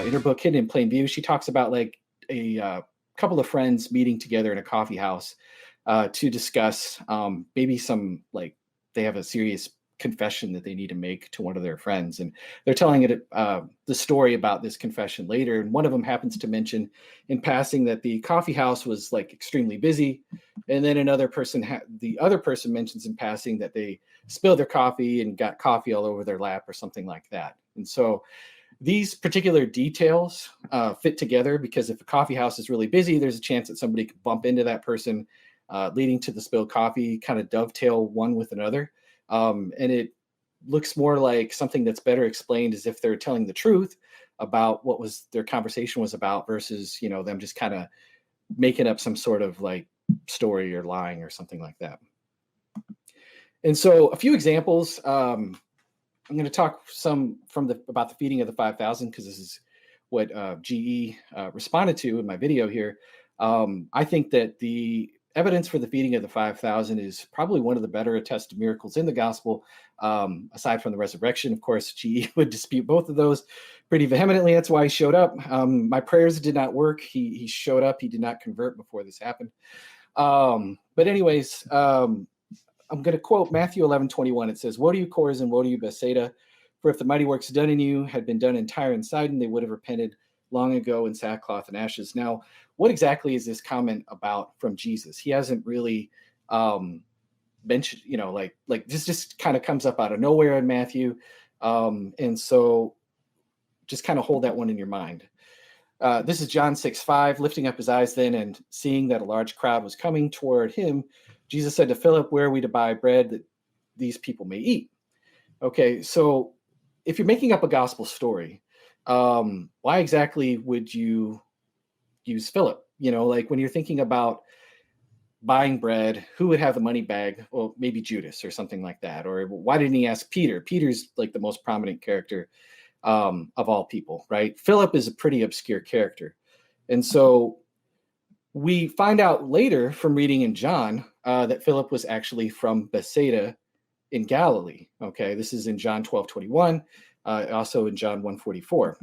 in her book Hidden in Plain View, she talks about like a couple of friends meeting together in a coffee house to discuss maybe some, like, they have a serious confession that they need to make to one of their friends, and they're telling it the story about this confession later, and one of them happens to mention in passing that the coffee house was like extremely busy, and then the other person mentions in passing that they spilled their coffee and got coffee all over their lap or something like that. And so these particular details fit together, because if a coffee house is really busy, there's a chance that somebody could bump into that person, leading to the spilled coffee, kind of dovetail one with another. And it looks more like something that's better explained as if they're telling the truth about what was their conversation was about, versus, them just kind of making up some sort of like story or lying or something like that. And so a few examples. I'm going to talk about the feeding of the 5,000, because this is what GE responded to in my video here. I think that the evidence for the feeding of the 5,000 is probably one of the better attested miracles in the gospel, aside from the resurrection. Of course, GE would dispute both of those pretty vehemently. That's why he showed up. My prayers did not work. He showed up. He did not convert before this happened. But anyways, I'm going to quote Matthew 11:21. It says, "Woe to you, Chorazin, woe to you, Bethsaida, for if the mighty works done in you had been done in Tyre and Sidon, they would have repented long ago in sackcloth and ashes." Now, what exactly is this comment about from Jesus? He hasn't really mentioned, like this just kind of comes up out of nowhere in Matthew. And so just kind of hold that one in your mind. This is John 6:5. "Lifting up his eyes then and seeing that a large crowd was coming toward him, Jesus said to Philip, 'Where are we to buy bread that these people may eat?'" Okay, so if you're making up a gospel story, why exactly would you use Philip? Like when you're thinking about buying bread, who would have the money bag? Well, maybe Judas or something like that. Or why didn't he ask Peter? Peter's like the most prominent character of all people, right? Philip is a pretty obscure character. And so we find out later from reading in John that Philip was actually from Bethsaida in Galilee. Okay, this is in John 12:21, also in John 1:44.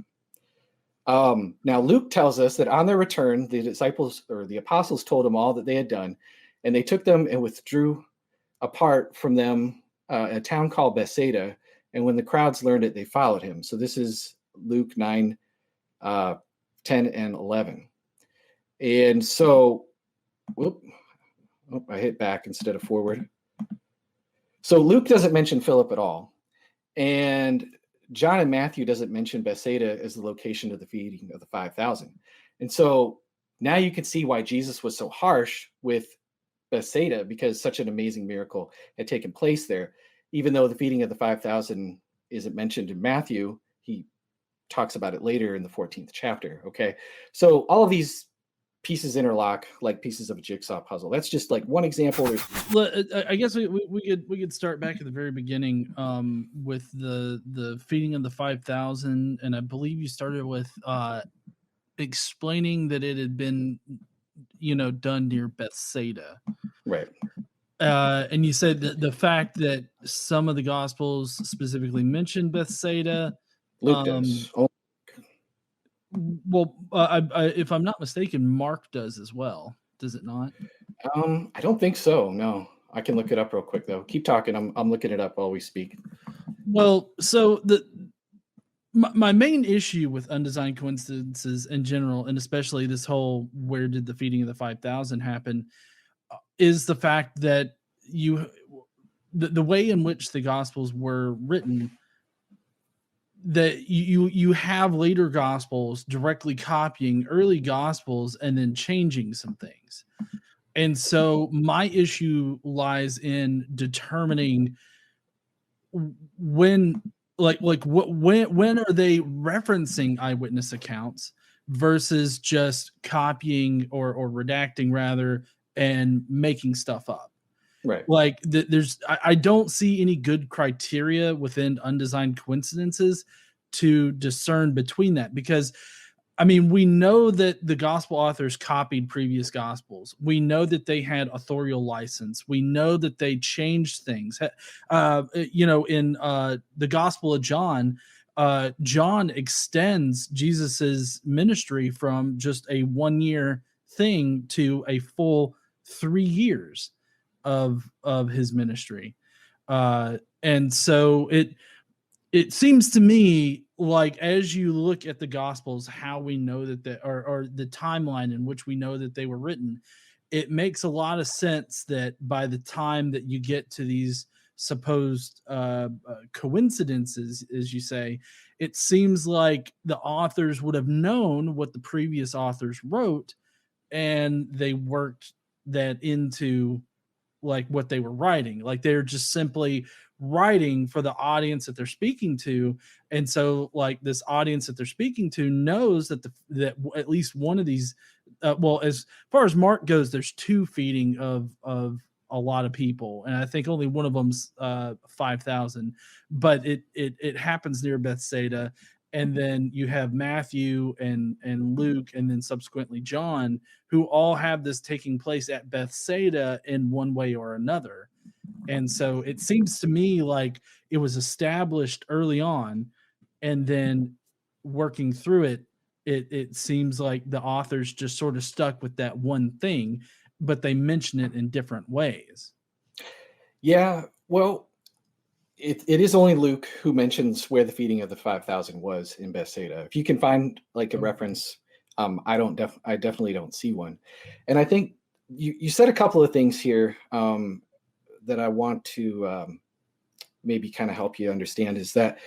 Now, Luke tells us that on their return, the disciples or the apostles told them all that they had done, and they took them and withdrew apart from them a town called Bethsaida. And when the crowds learned it, they followed him. So this is Luke 9, 10 and 11. And so, I hit back instead of forward. So Luke doesn't mention Philip at all. And John and Matthew doesn't mention Bethsaida as the location of the feeding of the 5,000. And so now you can see why Jesus was so harsh with Bethsaida, because such an amazing miracle had taken place there. Even though the feeding of the 5,000 isn't mentioned in Matthew, he talks about it later in the 14th chapter. Okay, so all of these pieces interlock like pieces of a jigsaw puzzle. That's just like one example. I guess we could start back at the very beginning with the feeding of the 5,000, and I believe you started with explaining that it had been done near Bethsaida, right? And you said that the fact that some of the Gospels specifically mentioned Bethsaida. Luke does. Well, if I'm not mistaken, Mark does as well. Does it not? I don't think so. No, I can look it up real quick though. Keep talking. I'm looking it up while we speak. Well, so my main issue with undesigned coincidences in general, and especially this whole "where did the feeding of the 5,000 happen," is the fact that the way in which the Gospels were written, that you have later Gospels directly copying early Gospels and then changing some things. And so my issue lies in determining when are they referencing eyewitness accounts versus just copying or redacting rather and making stuff up. Right. Like I don't see any good criteria within undesigned coincidences to discern between that, because I mean, we know that the gospel authors copied previous gospels. We know that they had authorial license. We know that they changed things. In the Gospel of John, John extends Jesus's ministry from just a 1-year thing to a full 3 years of his ministry. And so it seems to me like, as you look at the Gospels, how we know that or the timeline in which we know that they were written, it makes a lot of sense that by the time that you get to these supposed coincidences, as you say, it seems like the authors would have known what the previous authors wrote, and they worked that into like what they were writing. Like they're just simply writing for the audience that they're speaking to. And so like this audience that they're speaking to knows that that at least one of these well, as far as Mark goes, there's 2 feeding of a lot of people, and I think only one of them's 5,000, but it happens near Bethsaida. And then you have Matthew and Luke, and then subsequently John, who all have this taking place at Bethsaida in one way or another. And so it seems to me like it was established early on, and then working through it, it seems like the authors just sort of stuck with that one thing, but they mention it in different ways. Yeah, well, it is only Luke who mentions where the feeding of the 5,000 was in Bethsaida. If you can find like a reference, I definitely don't see one. And I think you said a couple of things here that I want to maybe kind of help you understand. Is that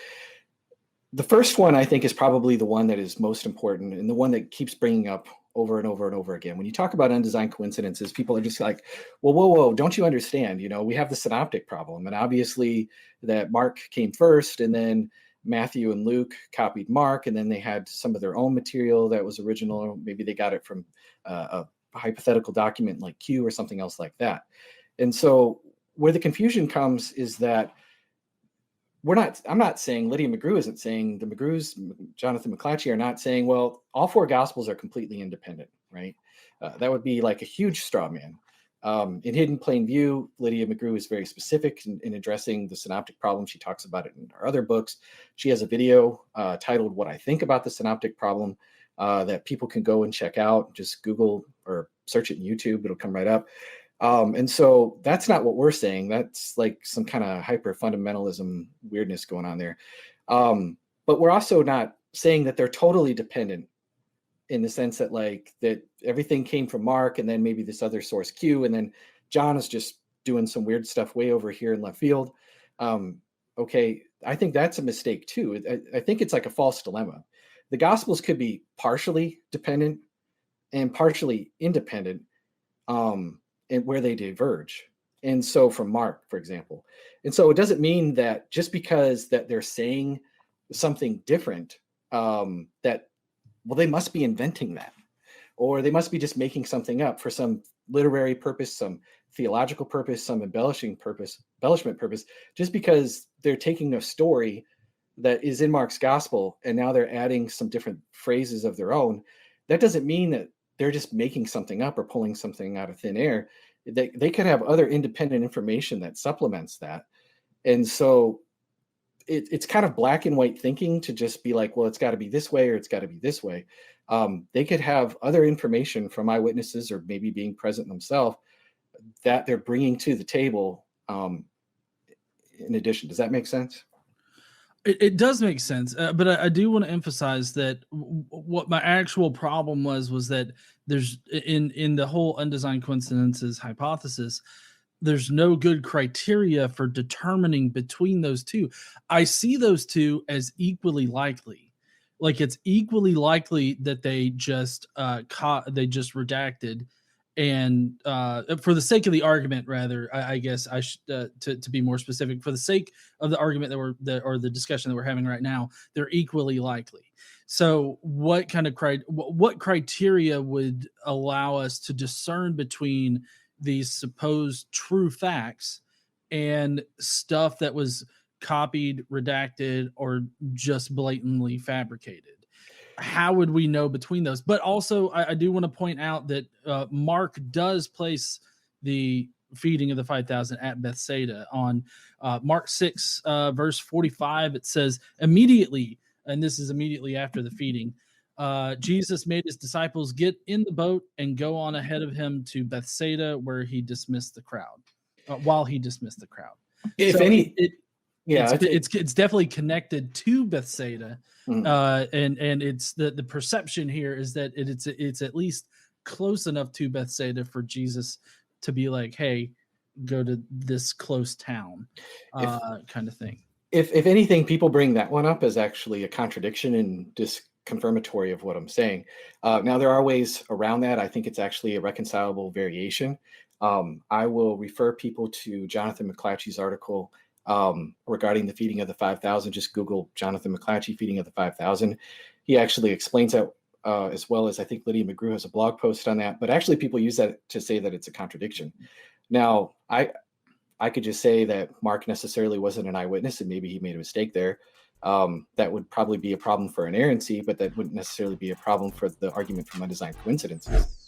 the first one, I think, is probably the one that is most important, and the one that keeps bringing up over and over and over again. When you talk about undesigned coincidences, people are just like, well, whoa, don't you understand? You know, we have the synoptic problem, and obviously that Mark came first, and then Matthew and Luke copied Mark, and then they had some of their own material that was original. Maybe they got it from a hypothetical document like Q or something else like that. And so where the confusion comes is that I'm not saying, Lydia McGrew isn't saying, the McGrews, Jonathan McClatchy, are not saying, well, all 4 Gospels are completely independent, right? That would be like a huge straw man. In Hidden Plain View, Lydia McGrew is very specific in addressing the synoptic problem. She talks about it in her other books. She has a video titled What I Think About the Synoptic Problem that people can go and check out. Just Google or search it in YouTube. It'll come right up. And so that's not what we're saying. That's like some kind of hyper fundamentalism weirdness going on there. But we're also not saying that they're totally dependent, in the sense that like that everything came from Mark and then maybe this other source Q, and then John is just doing some weird stuff way over here in left field. Okay, I think that's a mistake too. I think it's like a false dilemma. The Gospels could be partially dependent and partially independent, and where they diverge. And so from Mark, for example. And so it doesn't mean that just because that they're saying something different, that, well, they must be inventing that, or they must be just making something up for some literary purpose, some theological purpose, some embellishment purpose, just because they're taking a story that is in Mark's gospel and now they're adding some different phrases of their own. That doesn't mean that they're just making something up or pulling something out of thin air. They could have other independent information that supplements that. And so it's kind of black and white thinking to just be like, well, it's got to be this way or it's got to be this way. They could have other information from eyewitnesses or maybe being present themselves that they're bringing to the table in addition. Does that make sense? It does make sense, but I do want to emphasize that what my actual problem was that there's in the whole undesigned coincidences hypothesis, there's no good criteria for determining between those two. I see those two as equally likely. Like it's equally likely that they just redacted, and for the sake of the argument, rather, I guess I should to be more specific, for the sake of the argument or the discussion that we're having right now, they're equally likely. So what kind of what criteria would allow us to discern between these supposed true facts and stuff that was copied, redacted, or just blatantly fabricated? How would we know between those? But also, I do want to point out that Mark does place the feeding of the 5,000 at Bethsaida. On Mark 6, verse 45, it says, immediately, and this is immediately after the feeding, Jesus made his disciples get in the boat and go on ahead of him to Bethsaida, where he dismissed the crowd, while he dismissed the crowd. If So any, it's definitely connected to Bethsaida, mm-hmm. and it's the perception here is that it's at least close enough to Bethsaida for Jesus to be like, hey, go to this close town, kind of thing. If anything, people bring that one up as actually a contradiction and confirmatory of what I'm saying. Now, there are ways around that. I think it's actually a reconcilable variation. I will refer people to Jonathan McClatchy's article regarding the feeding of the 5,000. Just Google Jonathan McClatchy feeding of the 5,000. He actually explains that, as well as I think Lydia McGrew has a blog post on that. But actually, people use that to say that it's a contradiction. Now, I could just say that Mark necessarily wasn't an eyewitness, and maybe he made a mistake there. That would probably be a problem for inerrancy, but that wouldn't necessarily be a problem for the argument from undesigned coincidences.